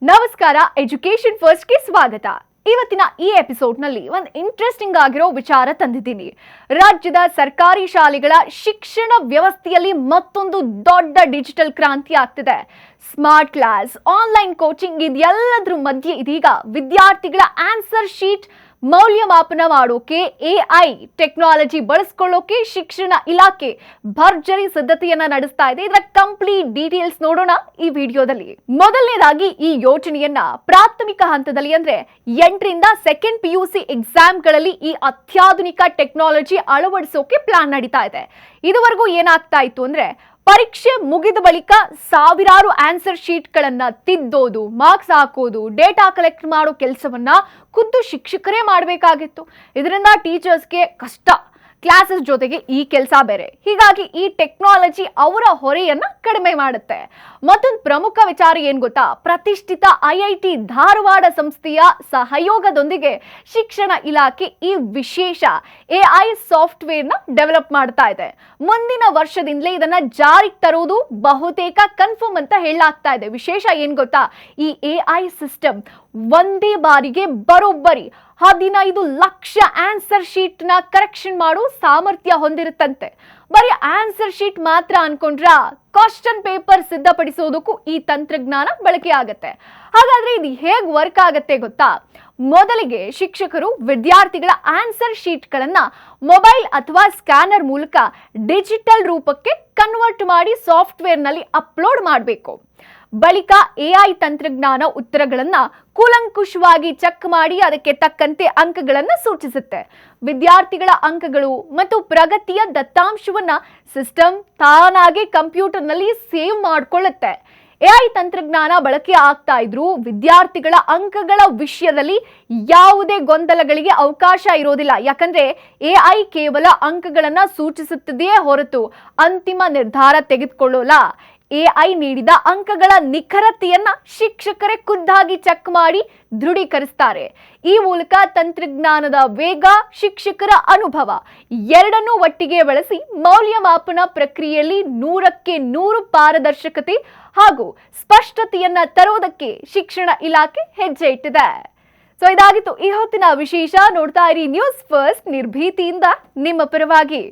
ನಮಸ್ಕಾರ, ಎಜುಕೇಶನ್ ಫಸ್ಟ್ಗೆ ಸ್ವಾಗತ. ಇವತ್ತಿನ ಈ ಎಪಿಸೋಡ್ನಲ್ಲಿ ಒಂದು ಇಂಟ್ರೆಸ್ಟಿಂಗ್ ಆಗಿರೋ ವಿಚಾರ ತಂದಿದ್ದೀನಿ. ರಾಜ್ಯದ ಸರ್ಕಾರಿ ಶಾಲೆಗಳ ಶಿಕ್ಷಣ ವ್ಯವಸ್ಥೆಯಲ್ಲಿ ಮತ್ತೊಂದು ದೊಡ್ಡ ಡಿಜಿಟಲ್ ಕ್ರಾಂತಿ ಆಗ್ತಿದೆ. ಸ್ಮಾರ್ಟ್ ಕ್ಲಾಸ್, ಆನ್ಲೈನ್ ಕೋಚಿಂಗ್ ಇದೆಲ್ಲದರ ಮಧ್ಯೆ ಇದೀಗ ವಿದ್ಯಾರ್ಥಿಗಳ ಆನ್ಸರ್ ಶೀಟ್ ಮೌಲ್ಯಮಾಪನ ಮಾಡೋಕೆ AI ಟೆಕ್ನಾಲಜಿ ಬಳಸ್ಕೊಳ್ಳೋಕೆ ಶಿಕ್ಷಣ ಇಲಾಖೆ ಭರ್ಜರಿ ಸಿದ್ಧತೆಯನ್ನ ನಡೆಸ್ತಾ ಇದೆ. ಇದರ ಕಂಪ್ಲೀಟ್ ಡೀಟೇಲ್ಸ್ ನೋಡೋಣ ಈ ವಿಡಿಯೋದಲ್ಲಿ. ಮೊದಲನೇದಾಗಿ ಈ ಯೋಜನೆಯನ್ನ ಪ್ರಾಥಮಿಕ ಹಂತದಲ್ಲಿ ಅಂದ್ರೆ 8ರಿಂದ ಸೆಕೆಂಡ್ PUC ಎಕ್ಸಾಮ್ಗಳಲ್ಲಿ ಈ ಅತ್ಯಾಧುನಿಕ ಟೆಕ್ನಾಲಜಿ ಅಳವಡಿಸೋಕೆ ಪ್ಲಾನ್ ನಡೀತಾ ಇದೆ. ಇದುವರೆಗೂ ಏನಾಗ್ತಾ ಇತ್ತು ಅಂದ್ರೆ ಪರೀಕ್ಷೆ ಮುಗಿದ ಬಳಿಕ ಸಾವಿರಾರು ಆನ್ಸರ್ ಶೀಟ್ಗಳನ್ನ ತಿದ್ದೋದು, ಮಾರ್ಕ್ಸ್ ಹಾಕೋದು, ಡೇಟಾ ಕಲೆಕ್ಟ್ ಮಾಡೋ ಕೆಲಸವನ್ನ ಖುದ್ದು ಶಿಕ್ಷಕರೇ ಮಾಡಬೇಕಾಗಿತ್ತು. ಇದರಿಂದ ಟೀಚರ್ಸ್ಗೆ ಕಷ್ಟ, ಕ್ಲಾಸಸ್ ಜೊತೆಗೆ ಈ ಕೆಲಸ ಬೇರೆ. ಹೀಗಾಗಿ ಈ ಟೆಕ್ನಾಲಜಿ ಅವರ ಹೊರೆಯನ್ನ ಕಡಿಮೆ ಮಾಡುತ್ತೆ. ಮತ್ತೊಂದು ಪ್ರಮುಖ ವಿಚಾರ ಏನ್ ಗೊತ್ತಾ, ಪ್ರತಿಷ್ಠಿತ IIT ಧಾರವಾಡ ಸಂಸ್ಥೆಯ ಸಹಯೋಗದೊಂದಿಗೆ ಶಿಕ್ಷಣ ಇಲಾಖೆ ಈ ವಿಶೇಷ AI ಸಾಫ್ಟ್ವೇರ್ ನ ಡೆವಲಪ್ ಮಾಡ್ತಾ ಇದೆ. ಮುಂದಿನ ವರ್ಷದಿಂದಲೇ ಇದನ್ನ ಜಾರಿಗೆ ತರುವುದು ಬಹುತೇಕ ಕನ್ಫರ್ಮ್ ಅಂತ ಹೇಳಲಾಗ್ತಾ ಇದೆ. ವಿಶೇಷ ಏನ್ ಗೊತ್ತಾ, ಈ AI ಸಿಸ್ಟಮ್ ಒಂದೇ ಬಾರಿಗೆ ಬರೋಬ್ಬರಿ 15 ಲಕ್ಷ ಆನ್ಸರ್ ಶೀಟ್ ನ ಕರೆಕ್ಷನ್ ಮಾಡೋ ಸಾಮರ್ಥ್ಯ ಹೊಂದಿರುತ್ತಂತೆ. ಬರೀ ಆನ್ಸರ್ ಶೀಟ್ ಮಾತ್ರ ಅನ್ಕೊಂಡ್ರ ಕ್ವಶನ್ ಪೇಪರ್ ಸಿದ್ಧಪಡಿಸೋದಕ್ಕೂ ಈ ತಂತ್ರಜ್ಞಾನ ಬಳಕೆ ಆಗತ್ತೆ. ಹಾಗಾದ್ರೆ ಇದು ಹೇಗೆ ವರ್ಕ್ ಆಗತ್ತೆ ಗೊತ್ತಾ? ಮೊದಲಿಗೆ ಶಿಕ್ಷಕರು ವಿದ್ಯಾರ್ಥಿಗಳ ಆನ್ಸರ್ ಶೀಟ್ಗಳನ್ನ ಮೊಬೈಲ್ ಅಥವಾ ಸ್ಕ್ಯಾನರ್ ಮೂಲಕ ಡಿಜಿಟಲ್ ರೂಪಕ್ಕೆ ಕನ್ವರ್ಟ್ ಮಾಡಿ ಸಾಫ್ಟ್ವೇರ್ನಲ್ಲಿ ಅಪ್ಲೋಡ್ ಮಾಡಬೇಕು. ಬಳಿಕ AI ತಂತ್ರಜ್ಞಾನ ಉತ್ತರಗಳನ್ನ ಕೂಲಂಕುಷವಾಗಿ ಚೆಕ್ ಮಾಡಿ ಅದಕ್ಕೆ ತಕ್ಕಂತೆ ಅಂಕಗಳನ್ನ ಸೂಚಿಸುತ್ತೆ. ವಿದ್ಯಾರ್ಥಿಗಳ ಅಂಕಗಳು ಮತ್ತು ಪ್ರಗತಿಯ ದತ್ತಾಂಶವನ್ನ ಸಿಸ್ಟಮ್ ತಾನಾಗೆ ಕಂಪ್ಯೂಟರ್ನಲ್ಲಿ ಸೇವ್ ಮಾಡಿಕೊಳ್ಳುತ್ತೆ. AI ತಂತ್ರಜ್ಞಾನ ಬಳಕೆ ಆಗ್ತಾ ಇದ್ರೂ ವಿದ್ಯಾರ್ಥಿಗಳ ಅಂಕಗಳ ವಿಷಯದಲ್ಲಿ ಯಾವುದೇ ಗೊಂದಲಗಳಿಗೆ ಅವಕಾಶ ಇರೋದಿಲ್ಲ. ಯಾಕಂದ್ರೆ AI ಕೇವಲ ಅಂಕಗಳನ್ನ ಸೂಚಿಸುತ್ತದೆಯೇ ಹೊರತು ಅಂತಿಮ ನಿರ್ಧಾರ ತೆಗೆದುಕೊಳ್ಳೋಲ್ಲ. AI ನೀಡಿದ ಅಂಕಗಳ ನಿಖರತೆಯನ್ನ ಶಿಕ್ಷಕರೇ ಖುದ್ದಾಗಿ ಚೆಕ್ ಮಾಡಿ ದೃಢೀಕರಿಸ್ತಾರೆ. ಈ ಮೂಲಕ ತಂತ್ರಜ್ಞಾನದ ವೇಗ, ಶಿಕ್ಷಕರ ಅನುಭವ ಎರಡನ್ನೂ ಒಟ್ಟಿಗೆ ಬಳಸಿ ಮೌಲ್ಯಮಾಪನ ಪ್ರಕ್ರಿಯೆಯಲ್ಲಿ 100ಕ್ಕೆ 100 ಪಾರದರ್ಶಕತೆ ಹಾಗೂ ಸ್ಪಷ್ಟತೆಯನ್ನ ತರೋದಕ್ಕೆ ಶಿಕ್ಷಣ ಇಲಾಖೆ ಹೆಜ್ಜೆ ಇಟ್ಟಿದೆ. ಸೊ ಇದಾಗಿತ್ತು ಈ ಹೊತ್ತಿನ ವಿಶೇಷ. ನೋಡ್ತಾ ಇರಿ ನ್ಯೂಸ್ ಫಸ್ಟ್, ನಿರ್ಭೀತಿಯಿಂದ ನಿಮ್ಮ ಪರವಾಗಿ.